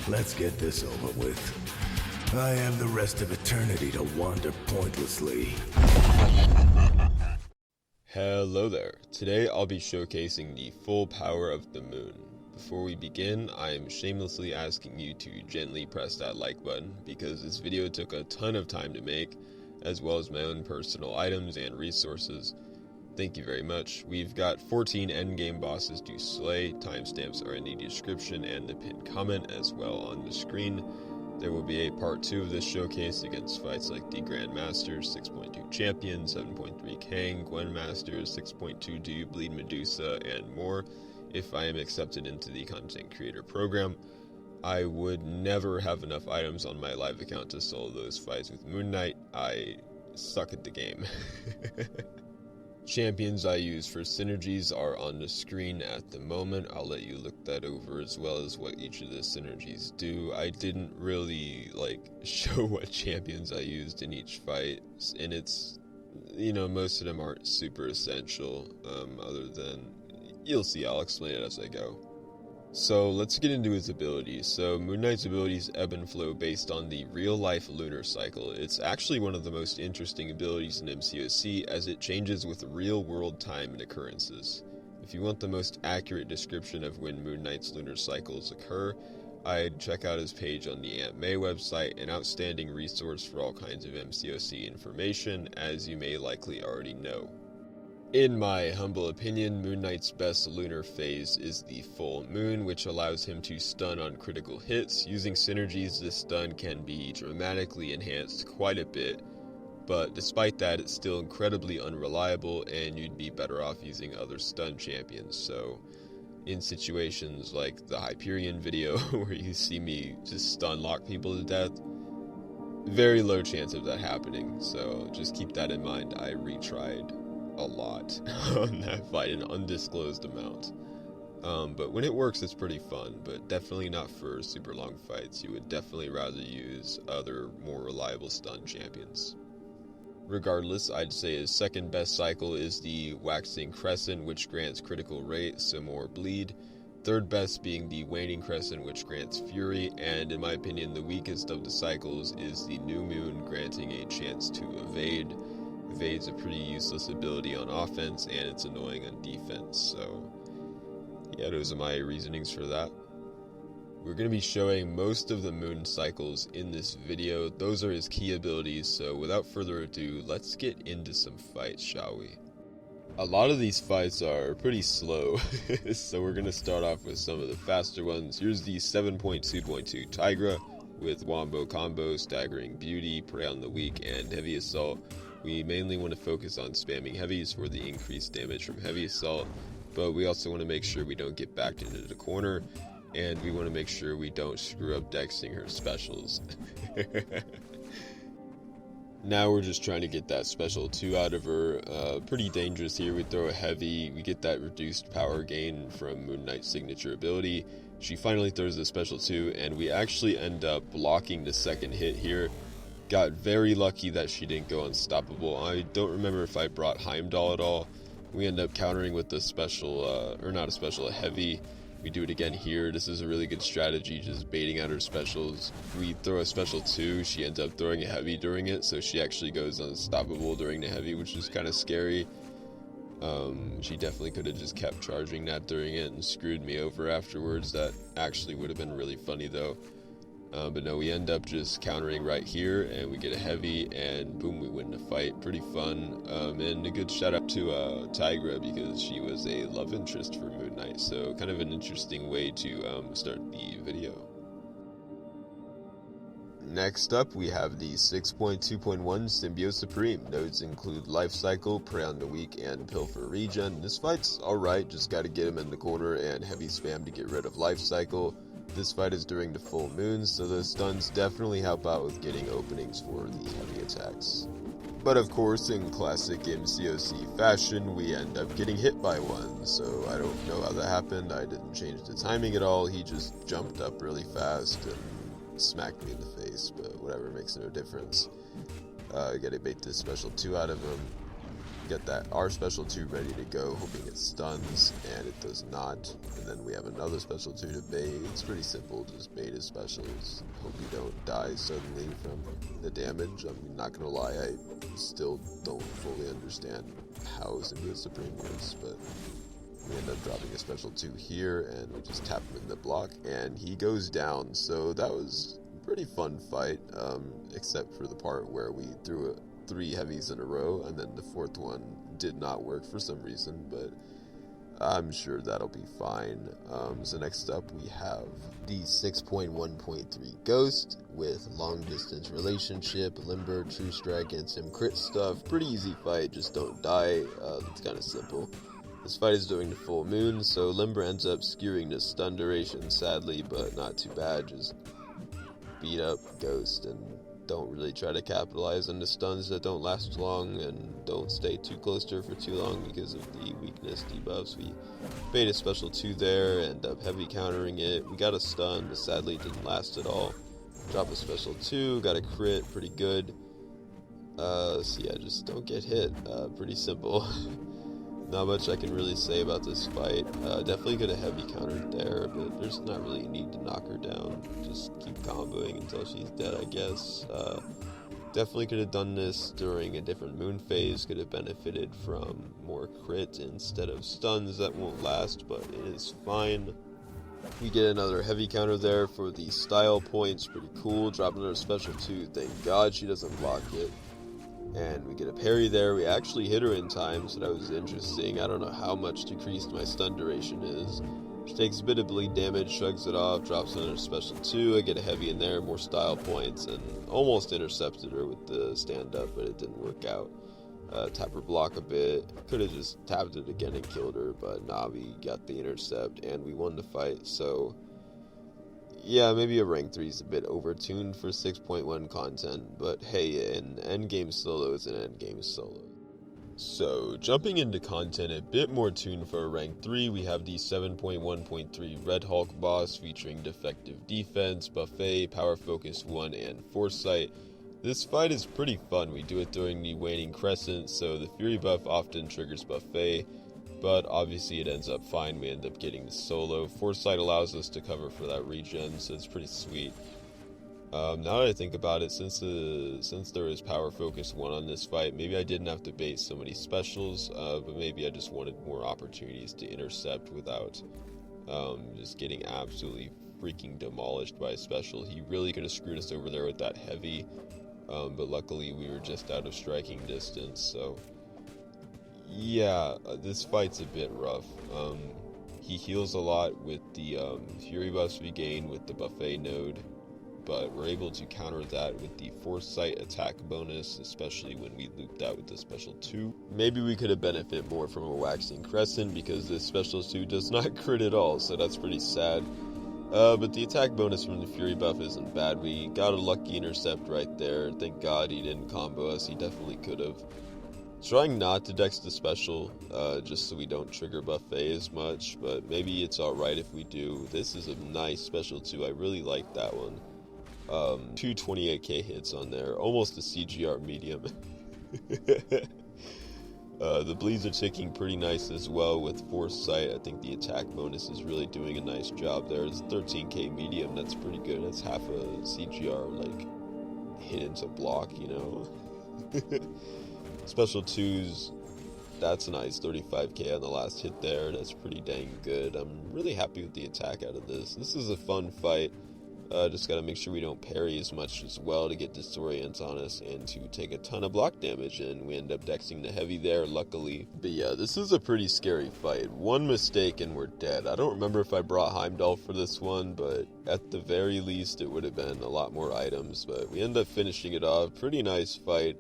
Let's get this over with. I have the rest of eternity to wander pointlessly. Hello there. Today I'll be showcasing the full power of the moon. Before we begin, I am shamelessly asking you to gently press that like button because this video took a ton of time to make, as well as my own personal items and resources. Thank you very much. We've got 14 endgame bosses to slay. Timestamps are in the description and the pinned comment as well on the screen. There will be a part 2 of this showcase against fights like the Grandmasters, 6.2 Champion, 7.3 Kang, Gwen Masters, 6.2 Do You Bleed Medusa, and more if I am accepted into the content creator program. I would never have enough items on my live account to solo those fights with Moon Knight. I suck at the game. Champions I use for synergies are on the screen at the moment. I'll let you look that over as well as what each of the synergies do. I didn't really show what champions I used in each fight, and it's, most of them aren't super essential, other than, you'll see, I'll explain it as I go. So let's get into his abilities. So Moon Knight's abilities ebb and flow based on the real-life lunar cycle. It's actually one of the most interesting abilities in MCOC as it changes with real-world time and occurrences. If you want the most accurate description of when Moon Knight's lunar cycles occur, I'd check out his page on the Aunt May website, an outstanding resource for all kinds of MCOC information, as you may likely already know. In my humble opinion, Moon Knight's best lunar phase is the full moon, which allows him to stun on critical hits. Using synergies, this stun can be dramatically enhanced quite a bit, but despite that, it's still incredibly unreliable, and you'd be better off using other stun champions. So, in situations like the Hyperion video, where you see me just stun lock people to death, very low chance of that happening, so just keep that in mind. I retried a lot on that fight, an undisclosed amount, but when it works it's pretty fun, but definitely not for super long fights. You would definitely rather use other more reliable stun champions. Regardless, I'd say his second best cycle is the Waxing Crescent, which grants critical rate, so more bleed. Third best being the Waning Crescent, which grants fury, and in my opinion the weakest of the cycles is the New Moon, granting a chance to evade. Evade's a pretty useless ability on offense, and it's annoying on defense, so yeah, those are my reasonings for that. We're going to be showing most of the moon cycles in this video. Those are his key abilities, so without further ado, let's get into some fights, shall we? A lot of these fights are pretty slow, so we're going to start off with some of the faster ones. Here's the 7.2.2 TIGRA with Wombo Combo, Staggering Beauty, Prey on the Weak, and Heavy Assault. We mainly want to focus on spamming heavies for the increased damage from heavy assault, but we also want to make sure we don't get backed into the corner, and we want to make sure we don't screw up dexing her specials. Now we're just trying to get that special 2 out of her. Pretty dangerous here. We throw a heavy, we get that reduced power gain from Moon Knight's signature ability. She finally throws the special 2, and we actually end up blocking the second hit here. Got very lucky that she didn't go unstoppable. I don't remember if I brought Heimdall at all. We end up countering with the special, a heavy. We do it again here. This is a really good strategy, just baiting out her specials. We throw a special 2, she ends up throwing a heavy during it, so she actually goes unstoppable during the heavy, which is kind of scary. She definitely could have just kept charging that during it and screwed me over afterwards. That actually would have been really funny though. But no, we end up just countering right here, and we get a heavy, and boom, we win the fight. Pretty fun, and a good shout out to TIGRA, because she was a love interest for Moon Knight, so kind of an interesting way to start the video. Next up, we have the 6.2.1 Symbiote Supreme. Nodes include Life Cycle, Prey on the Weak, and Pilfer Regen. This fight's alright, just gotta get him in the corner and heavy spam to get rid of Life Cycle. This fight is during the full moon, so those stuns definitely help out with getting openings for the heavy attacks. But of course, in classic MCOC fashion, we end up getting hit by one, so I don't know how that happened. I didn't change the timing at all. He just jumped up really fast and smacked me in the face, but whatever, makes no difference. I gotta bait this special 2 out of him. get that our special 2 ready to go, hoping it stuns, and it does not. And then we have another special 2 to bait. It's pretty simple, just bait his specials. Hope you don't die suddenly from the damage. I'm not gonna lie, I still don't fully understand how Symbiote Supreme works, but we end up dropping a special 2 here, and we just tap him in the block, and he goes down. So that was a pretty fun fight, except for the part where we threw 3 heavies in a row, and then the 4th one did not work for some reason, but I'm sure that'll be fine. So next up we have the 6.1.3 Ghost with long distance relationship, limber, true strike, and some crit stuff. Pretty easy fight, just don't die. It's kind of simple. This fight is during the full moon, so limber ends up skewing the stun duration, sadly, but not too bad. Just beat up Ghost and don't really try to capitalize on the stuns that don't last long, and don't stay too close to her for too long because of the weakness debuffs. We bait a special 2 there, end up heavy countering it. We got a stun, but sadly it didn't last at all. Drop a special 2, got a crit, pretty good. So yeah, just don't get hit. Pretty simple. Not much I can really say about this fight. Definitely could have heavy countered there, but there's not really a need to knock her down. Just keep comboing until she's dead, I guess. Definitely could have done this during a different moon phase. Could have benefited from more crit instead of stuns that won't last, but it is fine. We get another heavy counter there for the style points. Pretty cool. Drop another special 2. Thank God she doesn't block it. And we get a parry there. We actually hit her in time, so that was interesting. I don't know how much decreased my stun duration is. She takes a bit of bleed damage, shrugs it off, drops another special 2. I get a heavy in there, more style points, and almost intercepted her with the stand-up, but it didn't work out. Tap her block a bit. Could have just tapped it again and killed her, but nah, we got the intercept, and we won the fight, so yeah, maybe a rank 3 is a bit overtuned for 6.1 content, but hey, an endgame solo is an endgame solo. So, jumping into content a bit more tuned for a rank 3, we have the 7.1.3 Red Hulk boss featuring defective defense, buffet, power focus 1, and foresight. This fight is pretty fun. We do it during the waning crescent, so the fury buff often triggers buffet, but obviously it ends up fine. We end up getting the solo. Foresight allows us to cover for that regen, so it's pretty sweet. Now that I think about it, since there is power focus 1 on this fight, maybe I didn't have to bait so many specials, but maybe I just wanted more opportunities to intercept without just getting absolutely freaking demolished by a special. He really could have screwed us over there with that heavy, but luckily we were just out of striking distance, so yeah, this fight's a bit rough. He heals a lot with the fury buffs we gain with the buffet node, but we're able to counter that with the foresight attack bonus, especially when we looped out with the special 2. Maybe we could have benefited more from a waxing crescent because this special 2 does not crit at all, so that's pretty sad. But the attack bonus from the fury buff isn't bad. We got a lucky intercept right there. Thank God he didn't combo us. He definitely could have. Trying not to dex the special, just so we don't trigger buffet as much, but maybe it's alright if we do. This is a nice special too. I really like that one. 228k hits on there, almost a CGR medium. The bleeds are ticking pretty nice as well with foresight. I think the attack bonus is really doing a nice job there. It's 13k medium, that's pretty good. That's half a CGR, like, hit into block, you know? Special 2s, that's nice, 35k on the last hit there. That's pretty dang good. I'm really happy with the attack out of this. This is a fun fight. Just gotta make sure we don't parry as much as well to get disorient on us and to take a ton of block damage, and we end up dexing the heavy there, luckily. But yeah, this is a pretty scary fight. One mistake and we're dead. I don't remember if I brought Heimdall for this one, but at the very least it would have been a lot more items, but we end up finishing it off. Pretty nice fight.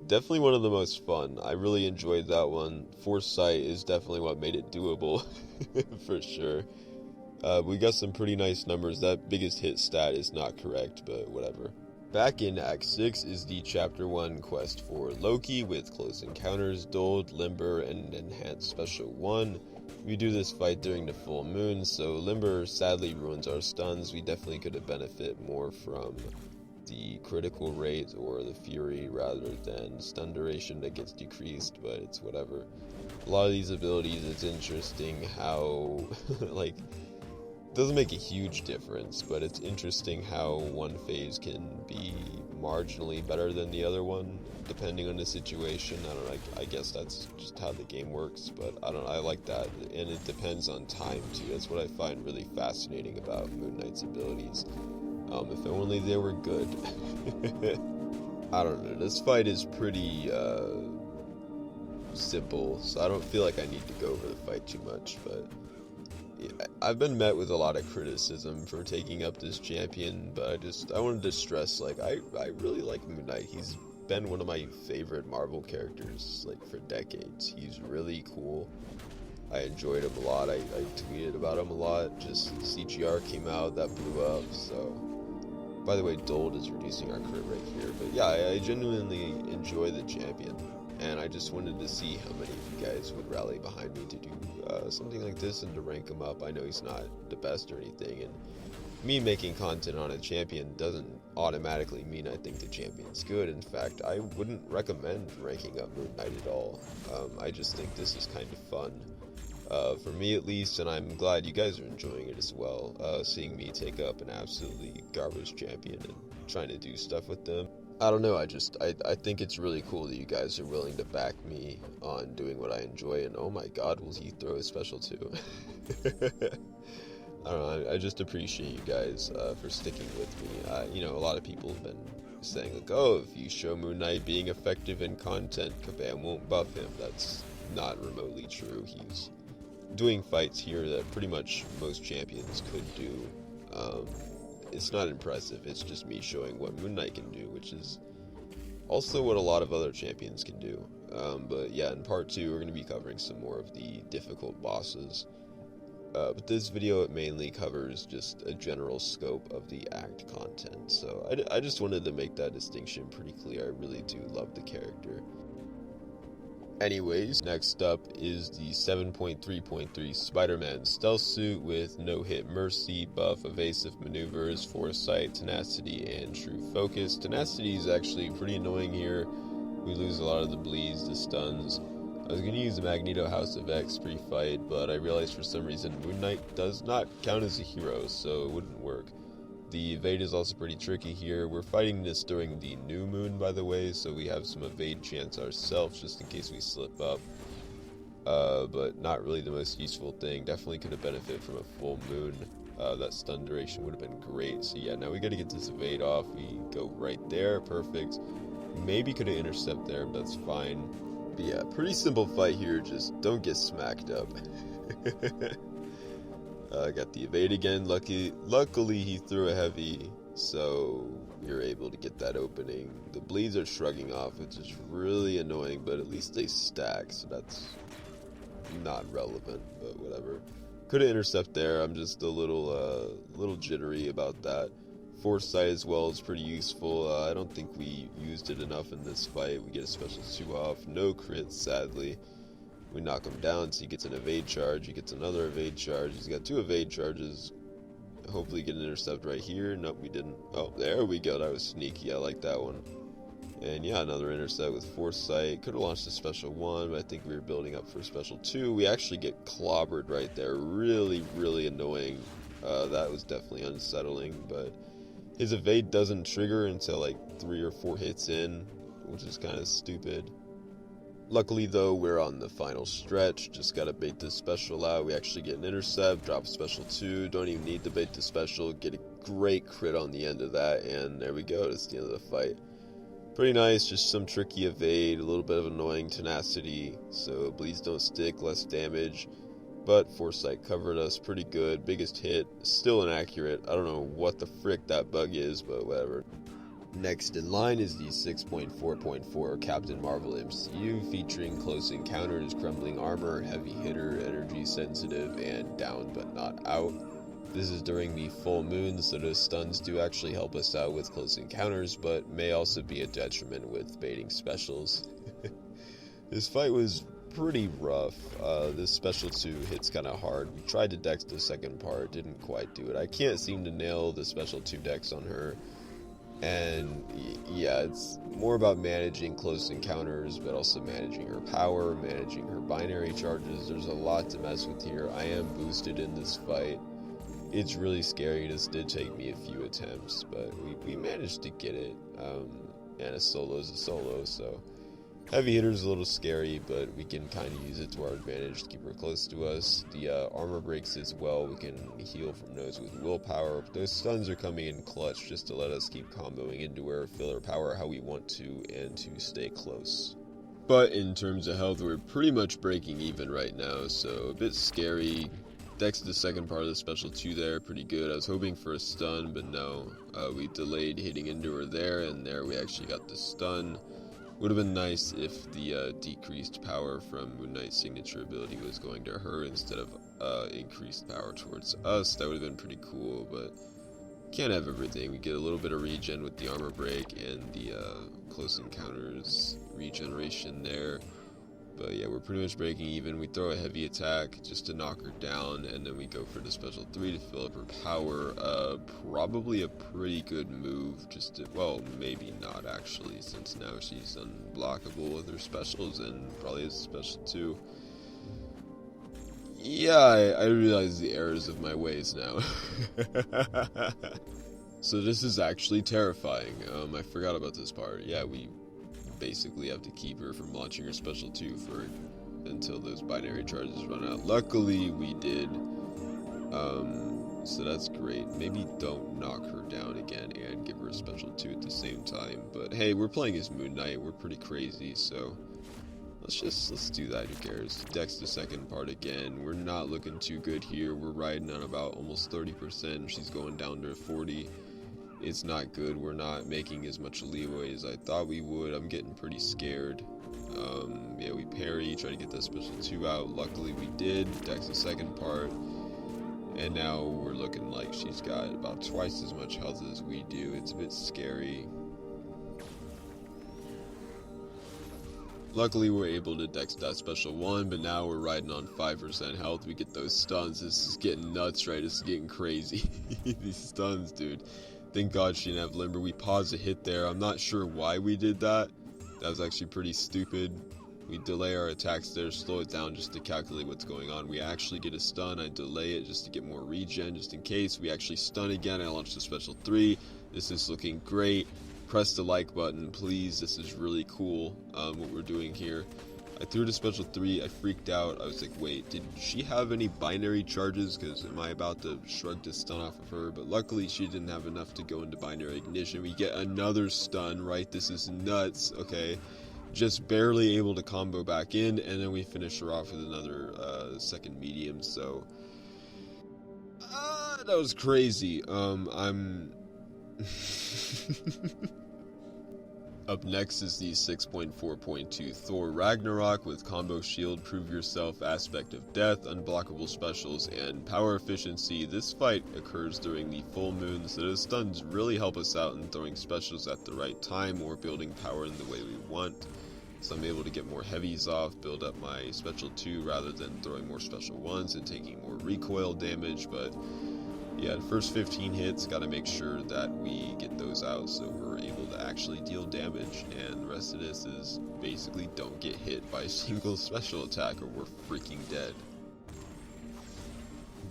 Definitely one of the most fun. I really enjoyed that one. Foresight is definitely what made it doable, for sure. We got some pretty nice numbers. That biggest hit stat is not correct, but whatever. Back in Act 6 is the Chapter 1 quest for Loki with Close Encounters, Dulled, Limber, and Enhanced Special 1. We do this fight during the full moon, so Limber sadly ruins our stuns. We definitely could have benefited more from the critical rate or the fury rather than stun duration that gets decreased, but it's whatever. A lot of these abilities, it's interesting how, like, doesn't make a huge difference, but it's interesting how one phase can be marginally better than the other one, depending on the situation. I don't know, I guess that's just how the game works, but I like that, and it depends on time too. That's what I find really fascinating about Moon Knight's abilities. If only they were good. I don't know, this fight is pretty, simple, so I don't feel like I need to go over the fight too much, but yeah, I've been met with a lot of criticism for taking up this champion, but I wanted to stress, like, I really like Moon Knight. He's been one of my favorite Marvel characters, like, for decades. He's really cool. I enjoyed him a lot. I tweeted about him a lot. Just CGR came out, that blew up, so... By the way, Dold is reducing our crit rate here, but yeah, I genuinely enjoy the champion, and I just wanted to see how many of you guys would rally behind me to do something like this and to rank him up. I know he's not the best or anything, and me making content on a champion doesn't automatically mean I think the champion's good. In fact, I wouldn't recommend ranking up Moon Knight at all. I just think this is kind of fun. For me at least, and I'm glad you guys are enjoying it as well, seeing me take up an absolutely garbage champion and trying to do stuff with them. I don't know, I think it's really cool that you guys are willing to back me on doing what I enjoy, and oh my god, will he throw a special too? I don't know, I just appreciate you guys for sticking with me. You know, a lot of people have been saying, like, oh, if you show Moon Knight being effective in content, Kabam won't buff him. That's not remotely true. He's doing fights here that pretty much most champions could do. It's not impressive, it's just me showing what Moon Knight can do, which is also what a lot of other champions can do. But yeah, in part 2 we're going to be covering some more of the difficult bosses. But this video, it mainly covers just a general scope of the act content, so I just wanted to make that distinction pretty clear. I really do love the character. Anyways, next up is the 7.3.3 Spider-Man stealth suit with no-hit mercy, buff, evasive maneuvers, foresight, tenacity, and true focus. Tenacity is actually pretty annoying here. We lose a lot of the bleeds, the stuns. I was going to use the Magneto House of X pre-fight, but I realized for some reason Moon Knight does not count as a hero, so it wouldn't work. The evade is also pretty tricky here. We're fighting this during the new moon, by the way, so we have some evade chance ourselves just in case we slip up. But not really the most useful thing. Definitely could have benefited from a full moon. That stun duration would have been great. So yeah, now we got to get this evade off. We go right there, perfect. Maybe could have intercepted there, but that's fine. But yeah, pretty simple fight here. Just don't get smacked up. Got the evade again. Luckily he threw a heavy, so we were able to get that opening. The bleeds are shrugging off, which is really annoying, but at least they stack, so that's not relevant, but whatever. Could have intercept there. I'm just a little jittery about that. Foresight as well is pretty useful. I don't think we used it enough in this fight. We get a special 2 off. No crits, sadly. We knock him down, so he gets an evade charge. He gets another evade charge. He's got 2 evade charges. Hopefully get an intercept right here. Nope, we didn't. Oh, there we go. That was sneaky. I like that one. And yeah, another intercept with Foresight. Could have launched a special 1, but I think we were building up for a special 2. We actually get clobbered right there. Really, really annoying. That was definitely unsettling, but his evade doesn't trigger until like 3 or 4 hits in, which is kind of stupid. Luckily though, we're on the final stretch. Just gotta bait this special out. We actually get an intercept, drop special 2. Don't even need to bait the special. Get a great crit on the end of that, and there we go. That's the end of the fight. Pretty nice. Just some tricky evade, a little bit of annoying tenacity, so bleeds don't stick, less damage. But Foresight covered us pretty good. Biggest hit, still inaccurate. I don't know what the frick that bug is, but whatever. Next in line is the 6.4.4 Captain Marvel MCU, featuring close encounters, crumbling armor, heavy hitter, energy sensitive, and down but not out. This is during the full moon, so those stuns do actually help us out with close encounters, but may also be a detriment with baiting specials. This fight was pretty rough. This special 2 hits kind of hard. We tried to dex the second part, didn't quite do it. I can't seem to nail the special 2 dex on her. And yeah, it's more about managing close encounters, but also managing her power, managing her binary charges. There's a lot to mess with here. I am boosted in this fight. It's really scary. This did take me a few attempts, but we managed to get it. And a solo is a solo, so heavy hitter's a little scary, but we can kind of use it to our advantage to keep her close to us. The armor breaks as well. We can heal from those with willpower. Those stuns are coming in clutch just to let us keep comboing into her, fill her power how we want to, and to stay close. But in terms of health, we're pretty much breaking even right now, so a bit scary. Dex the second part of the special 2 there, pretty good. I was hoping for a stun, but no. We delayed hitting into her there, and there we actually got the stun. Would have been nice if the decreased power from Moon Knight's signature ability was going to her instead of increased power towards us. That would have been pretty cool, but can't have everything. We get a little bit of regen with the armor break and the close encounters regeneration there. But yeah, we're pretty much breaking even. We throw a heavy attack just to knock her down, and then we go for the special 3 to fill up her power. Probably a pretty good move, just to, well, maybe not actually, since now she's unblockable with her specials and probably has a special 2. Yeah, I realize the errors of my ways now. So this is actually terrifying. I forgot about this part. Yeah, we basically have to keep her from launching her special 2 for until those binary charges run out. Luckily we did, so that's great. Maybe don't knock her down again and give her a special 2 at the same time, but hey, we're playing as Moon Knight, we're pretty crazy, so let's do that. Who cares? Dex the second part again. We're not looking too good here. We're riding on about almost 30%. She's going down to 40. It's not good. We're not making as much leeway as I thought we would. I'm getting pretty scared. Yeah, we parry, try to get that special 2 out. Luckily we did. Dex the second part. And now we're looking like she's got about twice as much health as we do. It's a bit scary. Luckily we're able to dex that special 1, but now we're riding on 5% health. We get those stuns. This is getting nuts, right? This is getting crazy. These stuns, dude. Thank God she didn't have limber. We paused a hit there. I'm not sure why we did that. That was actually pretty stupid. We delay our attacks there, slow it down just to calculate what's going on. We actually get a stun. I delay it just to get more regen, just in case. We actually stun again. I launched the special 3. This is looking great. Press the like button, please. This is really cool, what we're doing here. I threw the special 3, I freaked out. I was like, wait, did she have any binary charges? Because am I about to shrug this stun off of her? But luckily she didn't have enough to go into binary ignition. We get another stun, right? This is nuts, okay? Just barely able to combo back in, and then we finish her off with another second medium, so... that was crazy. Up next is the 6.4.2 Thor Ragnarok with combo shield, prove yourself, aspect of death, unblockable specials, and power efficiency. This fight occurs during the full moon, so those stuns really help us out in throwing specials at the right time or building power in the way we want. So I'm able to get more heavies off, build up my special 2 rather than throwing more special 1s and taking more recoil damage, but yeah, the first 15 hits, gotta make sure that we get those out so we're able to actually deal damage, and the rest of this is basically don't get hit by a single special attack or we're freaking dead.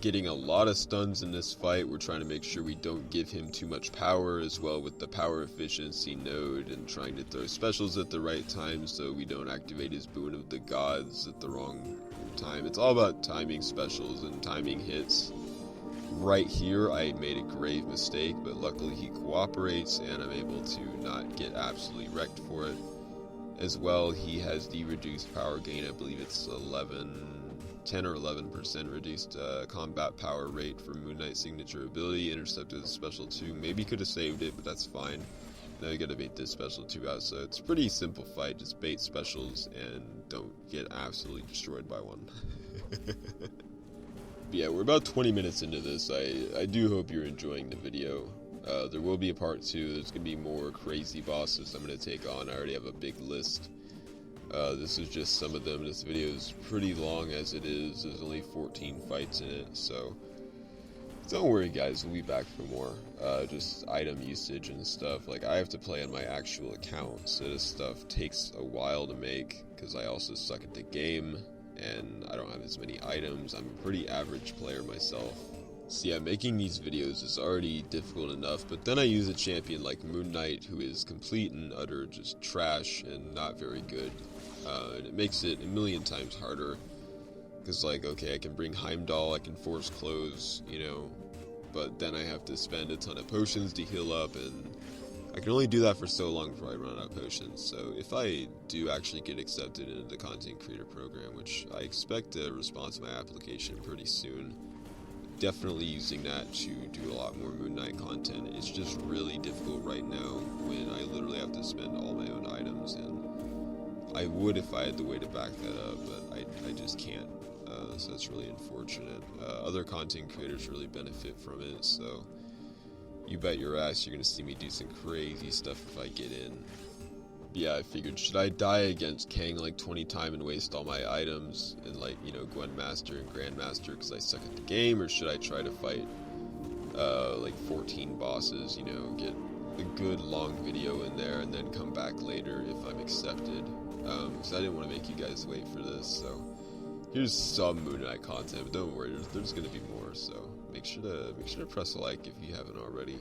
Getting a lot of stuns in this fight. We're trying to make sure we don't give him too much power as well with the power efficiency node, and trying to throw specials at the right time so we don't activate his boon of the gods at the wrong time. It's all about timing specials and timing hits. Right here I made a grave mistake, but luckily he cooperates and I'm able to not get absolutely wrecked for it. As well, he has the reduced power gain. I believe it's 10 or 11% reduced combat power rate for Moon Knight's signature ability. Intercepted the special 2. Maybe could have saved it, but that's fine. Now you gotta bait this special 2 out, so it's a pretty simple fight. Just bait specials and don't get absolutely destroyed by one. Yeah, we're about 20 minutes into this. I do hope you're enjoying the video. There will be a part 2. There's going to be more crazy bosses I'm going to take on. I already have a big list. This is just some of them. This video is pretty long as it is. There's only 14 fights in it, so Don't worry, guys, we'll be back for more. Just item usage and stuff. Like, I have to play on my actual account, so this stuff takes a while to make, because I also suck at the game, and I don't have as many items. I'm a pretty average player myself. So yeah, making these videos is already difficult enough, but then I use a champion like Moon Knight, who is complete and utter just trash and not very good. And it makes it a million times harder. Because, like, okay, I can bring Heimdall, I can force close, you know, but then I have to spend a ton of potions to heal up, and I can only do that for so long before I run out of potions. So if I do actually get accepted into the content creator program, which I expect a response to my application pretty soon, definitely using that to do a lot more Moon Knight content. It's just really difficult right now when I literally have to spend all my own items, and I would if I had the way to back that up, but I just can't. So that's really unfortunate. Other content creators really benefit from it, so you bet your ass you're gonna see me do some crazy stuff if I get in. Yeah, I figured, should I die against Kang like 20 times and waste all my items and, like, you know, Gwen Master and Grandmaster because I suck at the game, or should I try to fight like 14 bosses, you know, get a good long video in there and then come back later if I'm accepted, because I didn't want to make you guys wait for this. So here's some Moon Knight content, but don't worry, there's gonna be more, so make sure to press a like if you haven't already.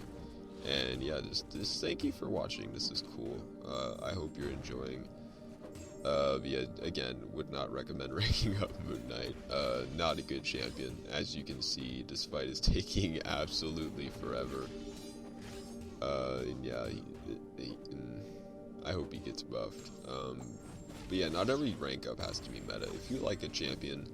And yeah, just thank you for watching. This is cool. I hope you're enjoying. Yeah, again, would not recommend ranking up Moon Knight. Not a good champion. As you can see, this fight is taking absolutely forever. And yeah, I hope he gets buffed. But yeah, not every rank up has to be meta. If you like a champion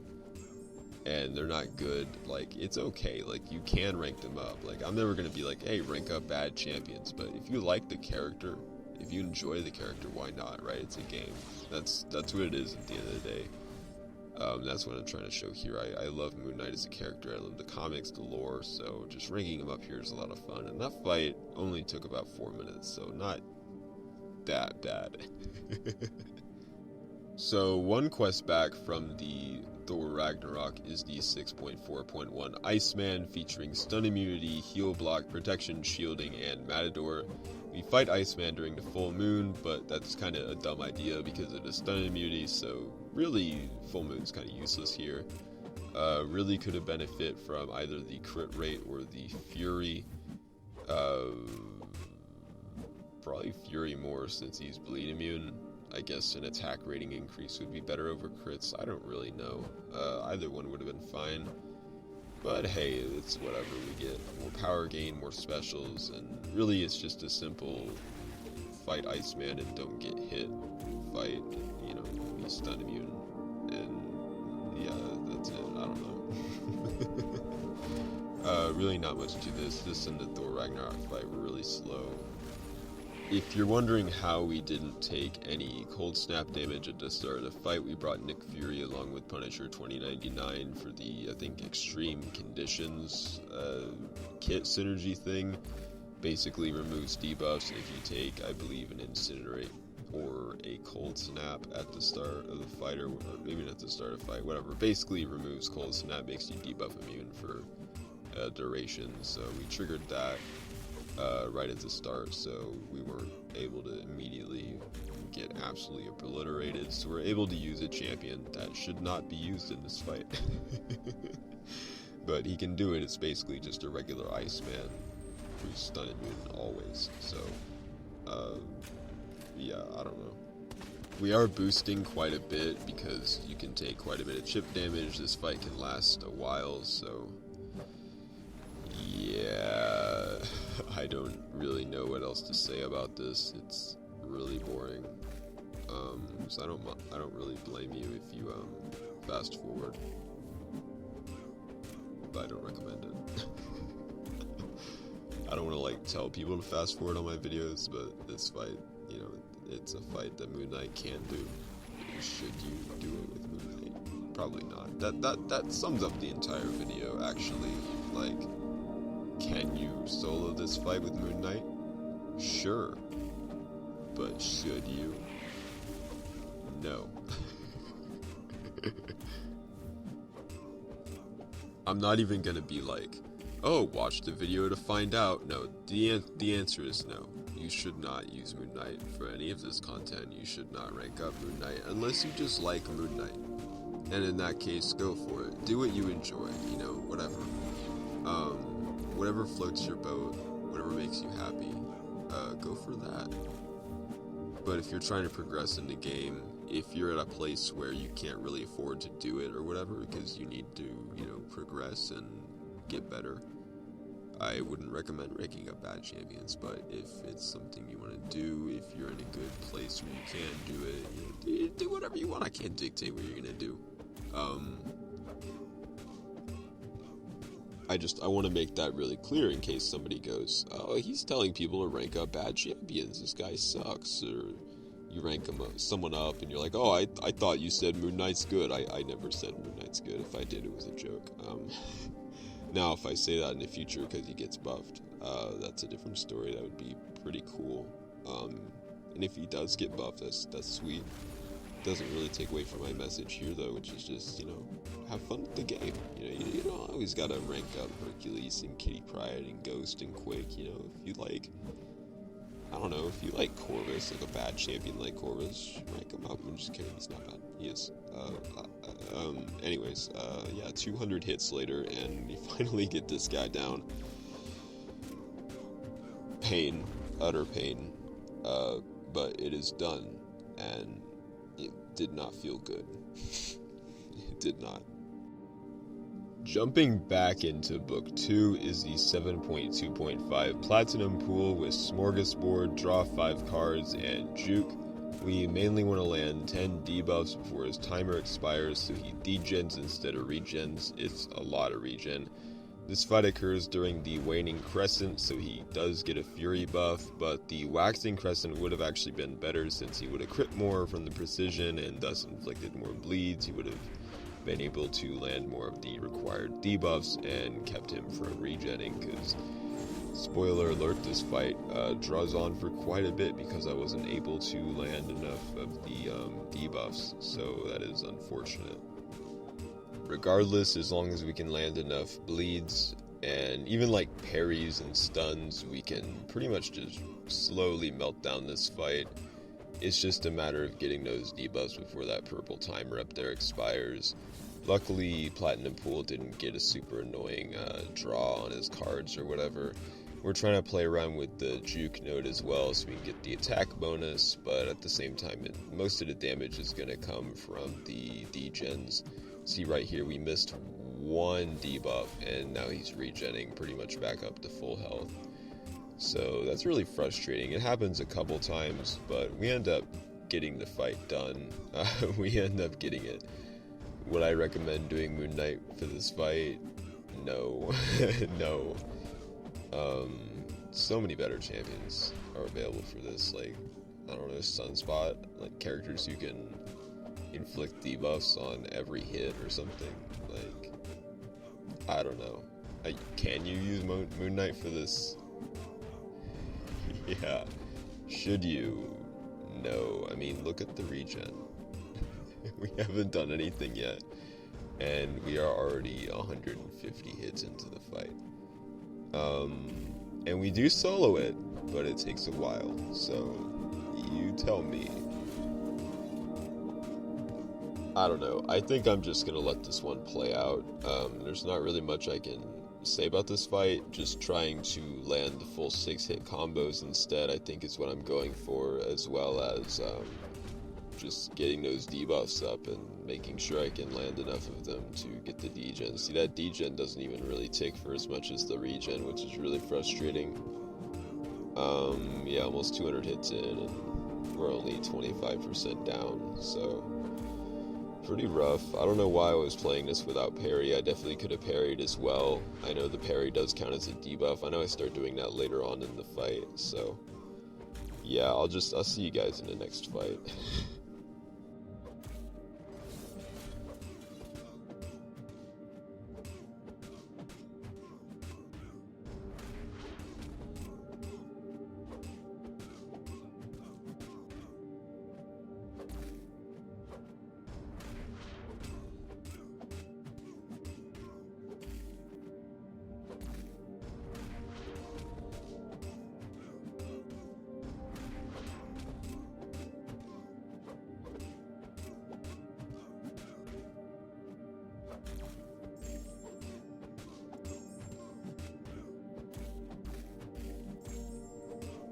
and they're not good, like, it's okay. Like, you can rank them up. Like, I'm never gonna be like, hey, rank up bad champions. But if you like the character, if you enjoy the character, why not, right? It's a game. That's what it is at the end of the day. That's what I'm trying to show here. I love Moon Knight as a character. I love the comics, the lore, so just ranking him up here is a lot of fun. And that fight only took about 4 minutes, so not that bad. So one quest back from the THOR Ragnarok is the 6.4.1 Iceman, featuring stun immunity, heal block, protection, shielding, and Matador. We fight Iceman during the full moon, but that's kind of a dumb idea because of the stun immunity, so really full moon's kind of useless here. Really could have benefit from either the crit rate or the fury. Probably fury more since he's bleed immune. I guess an attack rating increase would be better over crits. I don't really know. Either one would have been fine. But hey, it's whatever. We get more power gain, more specials, and really it's just a simple fight Iceman and don't get hit. Fight, you know, be stun immune. And yeah, that's it. I don't know. Really not much to this. This and the THOR Ragnarok fight were really slow. If you're wondering how we didn't take any cold snap damage at the start of the fight, we brought Nick Fury along with Punisher 2099 for the, I think, extreme conditions kit synergy thing. Basically removes debuffs if you take, I believe, an incinerate or a cold snap at the start of the fight, or maybe not the start of the fight, whatever. Basically removes cold snap, makes you debuff immune for duration, so we triggered that right at the start, so we weren't able to immediately get absolutely obliterated, so we're able to use a champion that should not be used in this fight. But he can do it. It's basically just a regular Iceman who's stun immune always, so yeah, I don't know. We are boosting quite a bit because you can take quite a bit of chip damage. This fight can last a while, so yeah, I don't really know what else to say about this. It's really boring. So I don't really blame you if you fast forward, but I don't recommend it. I don't want to like tell people to fast forward on my videos, but this fight, you know, it's a fight that Moon Knight can do. Should you do it with Moon Knight? Probably not. That sums up the entire video, actually. Like, can you solo this fight with Moon Knight? Sure. But should you? No. I'm not even gonna be like, oh, watch the video to find out. No, the answer is no. You should not use Moon Knight for any of this content. You should not rank up Moon Knight unless you just like Moon Knight. And in that case, go for it. Do what you enjoy, you know, whatever. Whatever floats your boat, whatever makes you happy, go for that. But if you're trying to progress in the game, if you're at a place where you can't really afford to do it or whatever because you need to, you know, progress and get better, I wouldn't recommend ranking up bad champions. But if it's something you want to do, if you're in a good place where you can do it, you know, do whatever you want. I can't dictate what you're gonna do. I want to make that really clear in case somebody goes, oh, he's telling people to rank up bad champions, this guy sucks, or you rank someone up and you're like, oh, I thought you said Moon Knight's good. I never said Moon Knight's good. If I did, it was a joke. Now, if I say that in the future because he gets buffed, that's a different story. That would be pretty cool. And if he does get buffed, that's sweet. Doesn't really take away from my message here, though, which is just, you know, have fun with the game. You know, you don't always gotta rank up Hercules and Kitty Pryde and Ghost and Quake. You know, if you like, I don't know, if you like Corvus, like a bad champion like Corvus, rank him up. I'm just kidding, he's not bad. He is. Anyways, yeah, 200 hits later, and we finally get this guy down. Pain, utter pain, but it is done, and it did not feel good. It did not. Jumping back into Book 2 is the 7.2.5 Platinum Pool with Smorgasbord, draw 5 cards, and Juke. We mainly want to land 10 debuffs before his timer expires so he degens instead of regens. It's a lot of regen. This fight occurs during the Waning Crescent, so he does get a Fury buff, but the Waxing Crescent would have actually been better since he would have crit more from the precision and thus inflicted more bleeds. He would have been able to land more of the required debuffs and kept him from regenning, because, spoiler alert, this fight draws on for quite a bit because I wasn't able to land enough of the debuffs, so that is unfortunate. Regardless, as long as we can land enough bleeds and even like parries and stuns, we can pretty much just slowly melt down this fight. It's just a matter of getting those debuffs before that purple timer up there expires. Luckily, Platinum Pool didn't get a super annoying draw on his cards or whatever. We're trying to play around with the Juke node as well so we can get the attack bonus, but at the same time, most of the damage is going to come from the degens. See right here, we missed one debuff, and now he's regenning pretty much back up to full health. So that's really frustrating. It happens a couple times, but we end up getting the fight done. We end up getting it. Would I recommend doing Moon Knight for this fight? No. No. So many better champions are available for this. Like, I don't know, Sunspot, like characters who can inflict debuffs on every hit or something. Like, I don't know. Can you use Moon Knight for this? Yeah. Should you? No. I mean, look at the regen. We haven't done anything yet, and we are already 150 hits into the fight. And we do solo it, but it takes a while, so you tell me. I don't know. I think I'm just gonna let this one play out. There's not really much I can say about this fight. Just trying to land the full 6-hit combos instead, I think, is what I'm going for, as well as just getting those debuffs up and making sure I can land enough of them to get the degen. See, that degen doesn't even really tick for as much as the regen, which is really frustrating. Yeah, almost 200 hits in, and we're only 25% down, so pretty rough. I don't know why I was playing this without parry. I definitely could have parried as well. I know the parry does count as a debuff. I know I start doing that later on in the fight, so yeah, I'll see you guys in the next fight.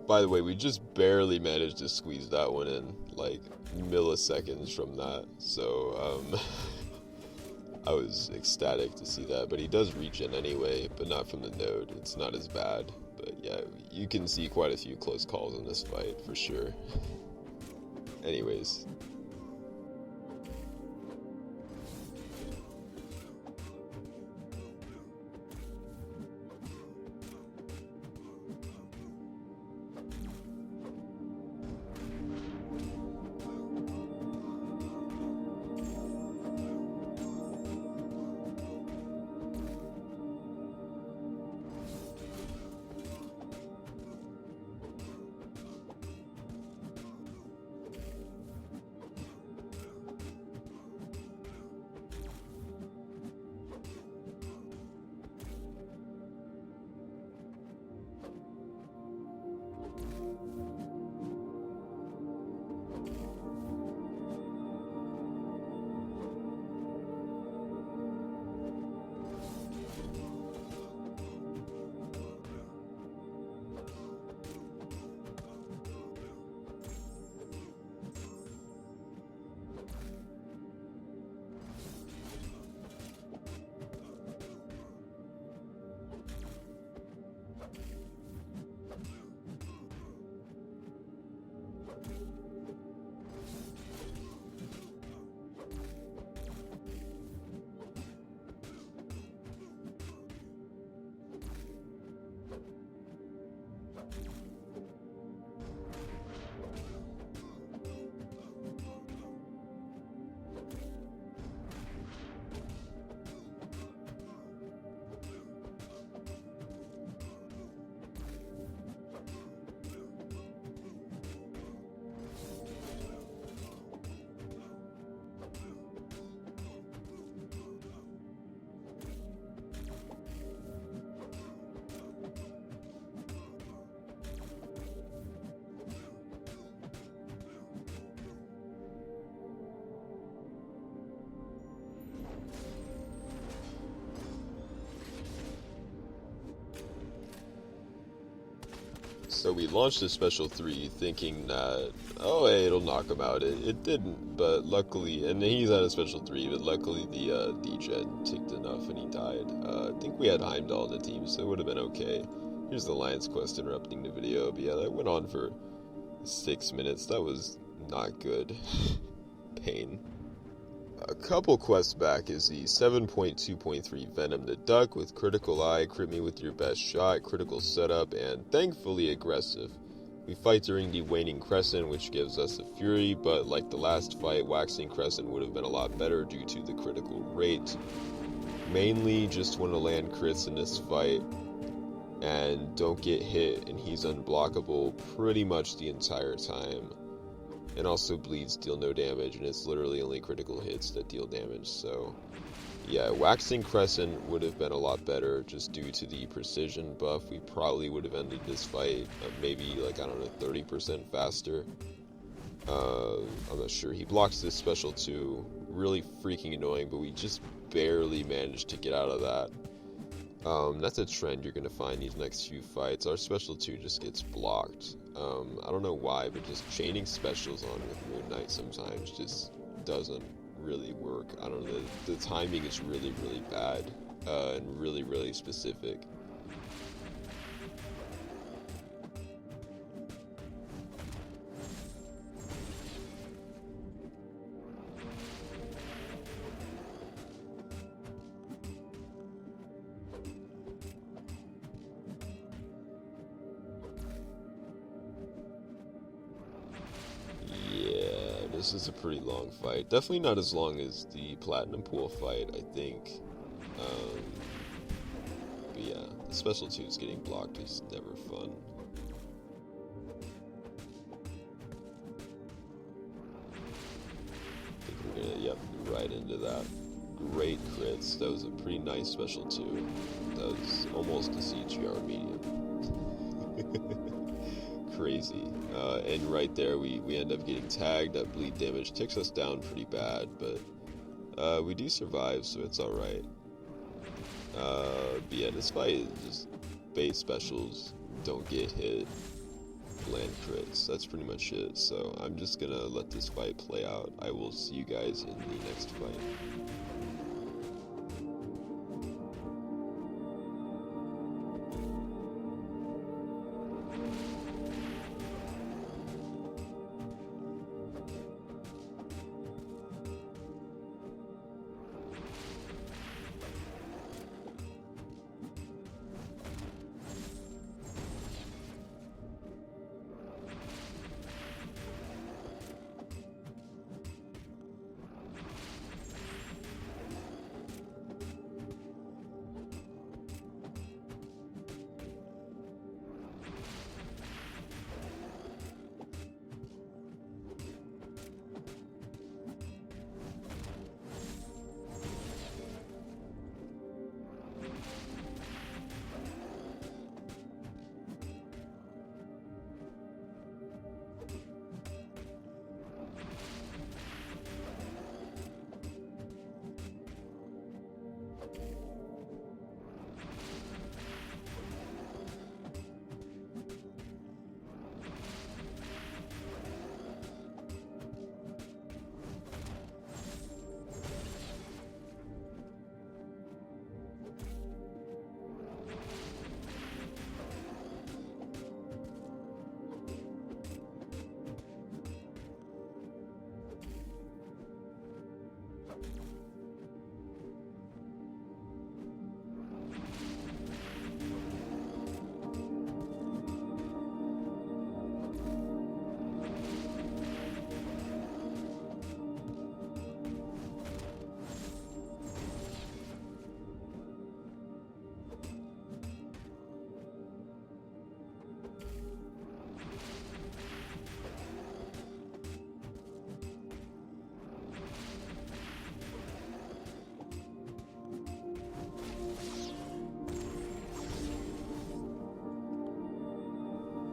By the way, we just barely managed to squeeze that one in, like milliseconds from that. So, I was ecstatic to see that. But he does regen anyway, but not from the node. It's not as bad. But yeah, you can see quite a few close calls in this fight for sure. Anyways. So we launched the special 3 thinking that, oh hey, it'll knock him out. It didn't, but luckily, and he's at a special 3, but luckily the D-Gen ticked enough and he died. I think we had Heimdall in the team, so it would have been okay. Here's the Lion's Quest interrupting the video, but yeah, that went on for 6 minutes. That was not good. Pain. A couple quests back is the 7.2.3 Venom the Duck with Critical Eye, Crit Me With Your Best Shot, Critical Setup, and thankfully Aggressive. We fight during the Waning Crescent, which gives us a Fury, but like the last fight, Waxing Crescent would have been a lot better due to the critical rate. Mainly just want to land crits in this fight and don't get hit, and he's unblockable pretty much the entire time. And also bleeds deal no damage, and it's literally only critical hits that deal damage. So yeah, Waxing Crescent would have been a lot better just due to the precision buff. We probably would have ended this fight maybe like, I don't know, 30% faster. I'm not sure. He blocks this special too. Really freaking annoying, but we just barely managed to get out of that. That's a trend you're going to find these next few fights. Our special 2 just gets blocked. I don't know why, but just chaining specials on with Moon Knight sometimes just doesn't really work. I don't know, the timing is really, really bad, and really, really specific. This is a pretty long fight. Definitely not as long as the Platinumpool fight, I think. But yeah, the special 2s getting blocked is never fun. I think we're gonna, yep, right into that. Great crits. That was a pretty nice special 2. That was almost a CGR medium. Crazy. And right there we end up getting tagged. That bleed damage ticks us down pretty bad, but we do survive, so it's alright. But yeah, this fight is just base specials don't get hit. land crits. That's pretty much it. So I'm just gonna let this fight play out. I will see you guys in the next fight.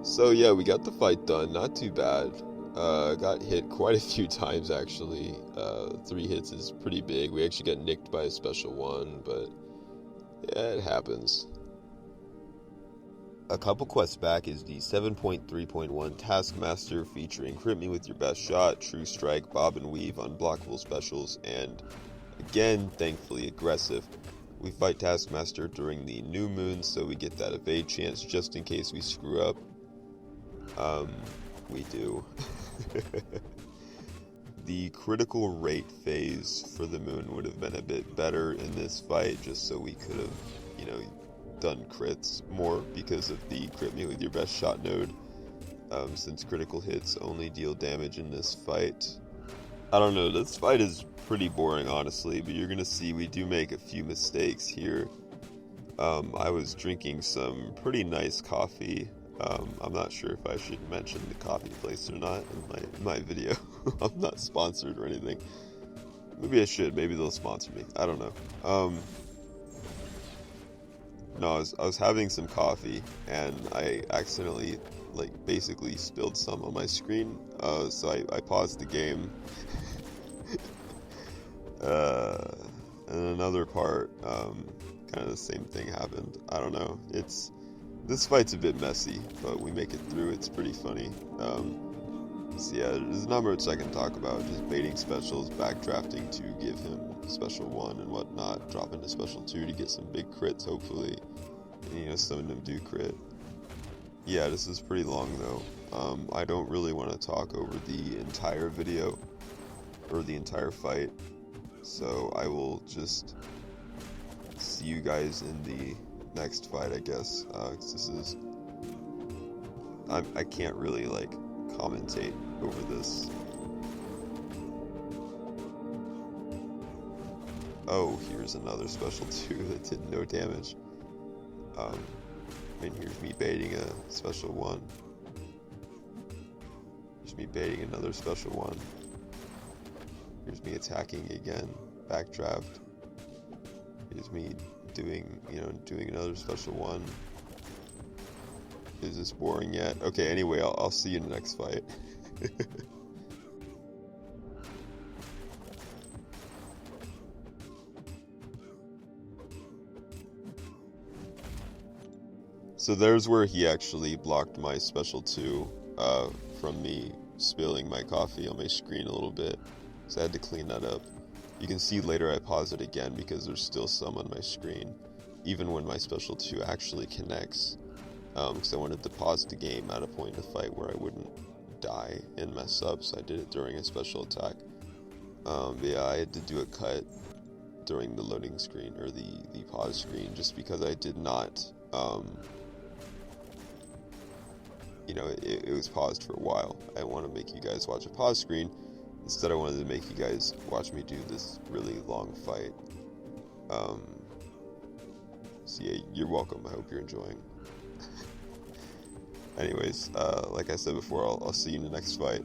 So yeah, we got the fight done, not too bad. Got hit quite a few times actually. 3 hits is pretty big. We actually got nicked by a special one, but yeah, it happens. A couple quests back is the 7.3.1 Taskmaster featuring Crit Me With Your Best Shot, True Strike, Bob and Weave, Unblockable Specials, and again, thankfully aggressive. We fight Taskmaster during the new moon, so we get that evade chance just in case we screw up. We do. The critical rate phase for the moon would have been a bit better in this fight, just so we could have, you know, done crits more because of the Crit Me With Your Best Shot node. Since critical hits only deal damage in this fight. I don't know, this fight is pretty boring honestly, but you're gonna see we do make a few mistakes here. I was drinking some pretty nice coffee. I'm not sure if I should mention the coffee place or not in my video. I'm not sponsored or anything. Maybe I should. Maybe they'll sponsor me. I don't know. No, I was having some coffee and I accidentally, like, basically spilled some on my screen. So I paused the game. And another part, kind of the same thing happened. I don't know. This fight's a bit messy, but we make it through. It's pretty funny. So yeah, there's not much I can talk about. Just baiting specials, backdrafting to give him special 1 and whatnot, dropping to special 2 to get some big crits, hopefully. And, you know, some of them do crit. Yeah, this is pretty long though. I don't really want to talk over the entire video or the entire fight, so I will just see you guys in the next fight, I guess. 'Cause this is, I can't really like commentate over this. Oh, here's another special 2 that did no damage. And here's me baiting a special 1. Here's me baiting another special 1. Here's me attacking again, backdraft. Here's me doing another special 1. Is this boring yet? Okay, anyway, I'll see you in the next fight. So there's where he actually blocked my special 2 from me spilling my coffee on my screen a little bit. So I had to clean that up. You can see later I pause it again because there's still some on my screen, even when my special 2 actually connects. Because I wanted to pause the game at a point in the fight where I wouldn't die and mess up, so I did it during a special attack. But yeah, I had to do a cut during the loading screen, or the pause screen, just because I did not, it was paused for a while. I didn't want to make you guys watch a pause screen. Instead, I wanted to make you guys watch me do this really long fight. So yeah, you're welcome. I hope you're enjoying. Anyways, like I said before, I'll see you in the next fight.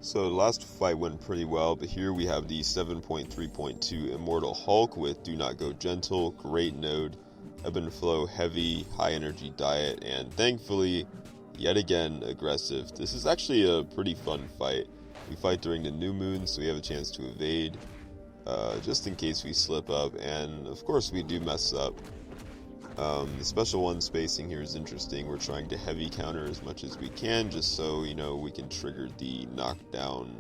So the last fight went pretty well, but here we have the 7.3.2 Immortal Hulk with Do Not Go Gentle, great node, ebb and flow, heavy, high energy diet, and thankfully, yet again, aggressive. This is actually a pretty fun fight. We fight during the new moon, so we have a chance to evade, just in case we slip up, and of course we do mess up. The special one spacing here is interesting. We're trying to heavy counter as much as we can, just so, you know, we can trigger the knockdown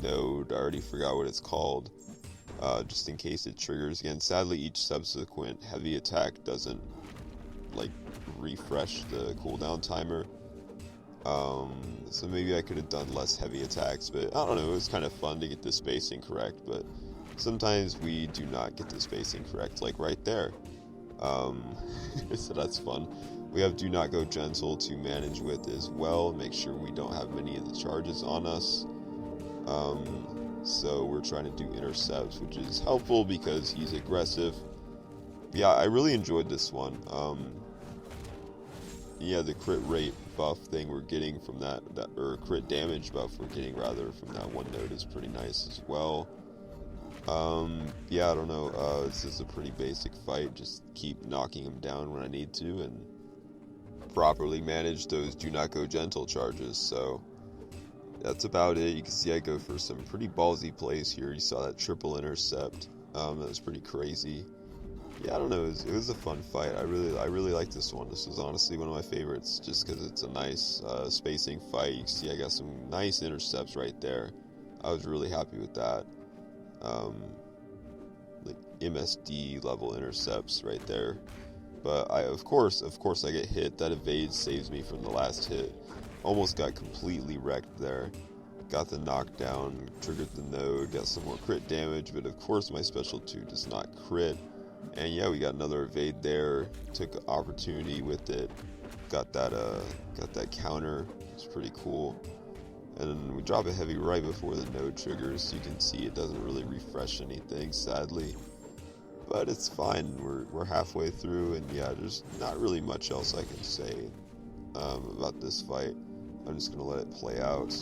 node. I already forgot what it's called, just in case it triggers again. Sadly, each subsequent heavy attack doesn't like refresh the cooldown timer. So maybe I could have done less heavy attacks, but I don't know, it was kind of fun to get the spacing correct, but sometimes we do not get the spacing correct, like right there. So that's fun. We have do not go gentle to manage with as well, make sure we don't have many of the charges on us. So we're trying to do intercepts, which is helpful because he's aggressive. Yeah, I really enjoyed this one. Yeah, the crit rate buff thing we're getting from that, or crit damage buff we're getting rather from that one node is pretty nice as well. Yeah, I don't know, this is a pretty basic fight, just keep knocking him down when I need to and properly manage those do not go gentle charges. So that's about it. You can see I go for some pretty ballsy plays here. You saw that triple intercept, that was pretty crazy. Yeah, I don't know, it was a fun fight. I really like this one. This was honestly one of my favorites, just because it's a nice spacing fight. You can see I got some nice intercepts right there. I was really happy with that. Like MSD level intercepts right there. But of course I get hit. That evade saves me from the last hit. Almost got completely wrecked there. Got the knockdown, triggered the node, got some more crit damage, but of course my special 2 does not crit. And yeah, we got another evade there. Took an opportunity with it. Got that counter. It's pretty cool. And then we drop a heavy right before the node triggers. You can see it doesn't really refresh anything, sadly. But it's fine. We're halfway through, and yeah, there's not really much else I can say about this fight. I'm just gonna let it play out.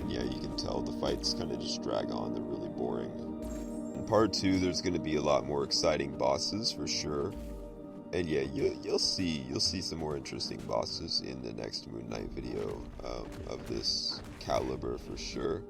Yeah, you can tell the fights kind of just drag on. They're really boring. In part 2, there's going to be a lot more exciting bosses for sure, and yeah, you'll see some more interesting bosses in the next Moon Knight video of this caliber for sure.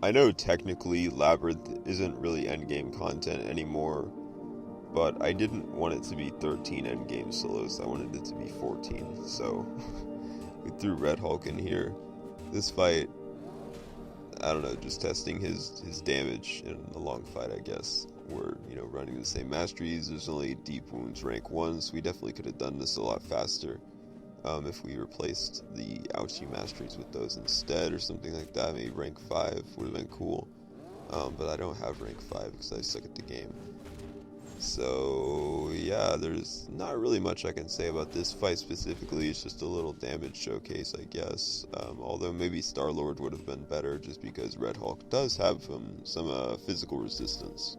I know technically Labyrinth isn't really endgame content anymore, but I didn't want it to be 13 endgame solos, I wanted it to be 14, so we threw Red Hulk in here. This fight, I don't know, just testing his damage in a long fight, I guess. We're, running the same masteries, there's only deep wounds rank 1, so we definitely could have done this a lot faster. If we replaced the ouchie masteries with those instead or something like that, maybe rank 5 would have been cool. But I don't have rank 5 because I suck at the game. So yeah, there's not really much I can say about this fight specifically. It's just a little damage showcase, I guess. Although maybe Star-Lord would have been better, just because Red Hulk does have some physical resistance.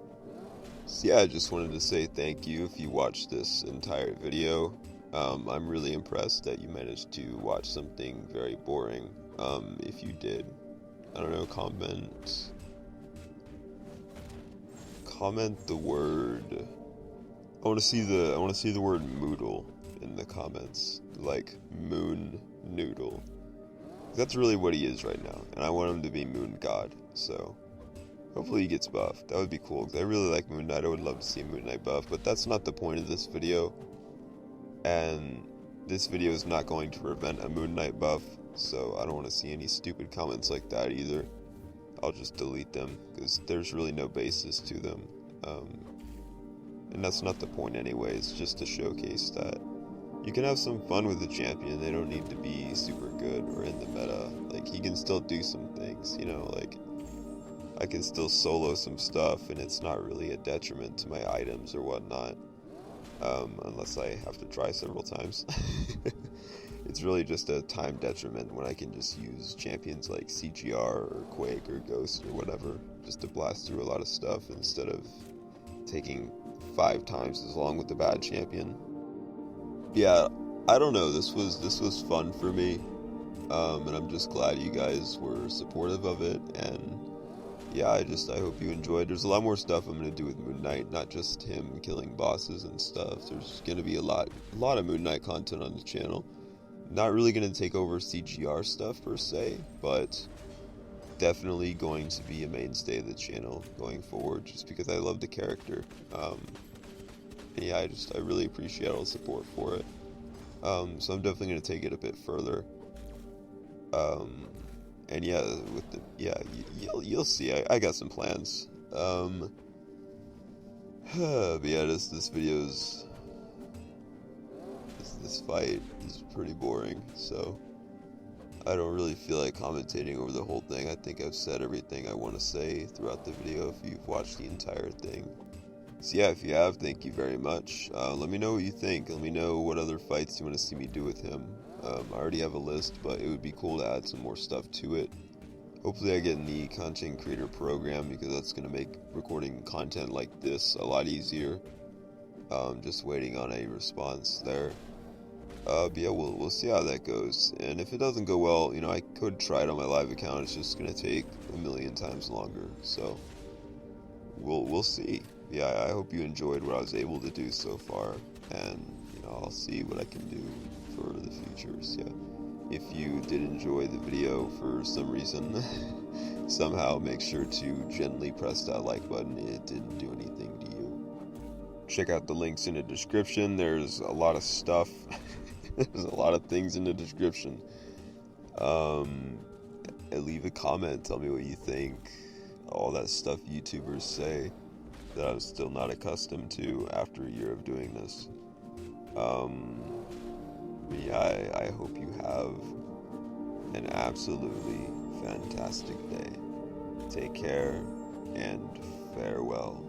So yeah, I just wanted to say thank you if you watched this entire video. I'm really impressed that you managed to watch something very boring. If you did, I don't know, comment the word. I want to see the word moodle in the comments, like moon noodle. That's really what he is right now, and I want him to be Moon God. So hopefully he gets buffed. That would be cool, because I really like Moon Knight. I would love to see Moon Knight buff, but that's not the point of this video. And this video is not going to prevent a Moon Knight buff, so I don't want to see any stupid comments like that either. I'll just delete them, because there's really no basis to them. And that's not the point anyway. It's just to showcase that you can have some fun with the champion. They don't need to be super good or in the meta. Like, he can still do some things, you know, like, I can still solo some stuff, and it's not really a detriment to my items or whatnot. Unless I have to try several times. It's really just a time detriment when I can just use champions like CGR or Quake or Ghost or whatever, just to blast through a lot of stuff instead of taking 5 times as long with the bad champion. Yeah, I don't know, this was fun for me, and I'm just glad you guys were supportive of it, and yeah, I hope you enjoyed. There's a lot more stuff I'm going to do with Moon Knight, not just him killing bosses and stuff. There's going to be a lot of Moon Knight content on the channel. Not really going to take over CGR stuff per se, but definitely going to be a mainstay of the channel going forward, just because I love the character. And yeah, I really appreciate all the support for it. So I'm definitely going to take it a bit further. And yeah, you'll see. I got some plans. But yeah, this video's this fight is pretty boring, so I don't really feel like commentating over the whole thing. I think I've said everything I want to say throughout the video if you've watched the entire thing. So yeah, if you have, thank you very much. Let me know what you think. Let me know what other fights you want to see me do with him. I already have a list, but it would be cool to add some more stuff to it. Hopefully I get in the content creator program, because that's going to make recording content like this a lot easier. Just waiting on a response there. But yeah, we'll see how that goes. And if it doesn't go well, you know, I could try it on my live account. It's just going to take a million times longer. So we'll see. Yeah, I hope you enjoyed what I was able to do so far. And, you know, I'll see what I can do for the futures. Yeah. If you did enjoy the video for some reason, somehow make sure to gently press that like button. It didn't do anything to you. Check out the links in the description. There's a lot of stuff. There's a lot of things in the description. And leave a comment. Tell me what you think. All that stuff YouTubers say that I'm still not accustomed to after a year of doing this. Yeah, I hope you have an absolutely fantastic day. Take care and farewell.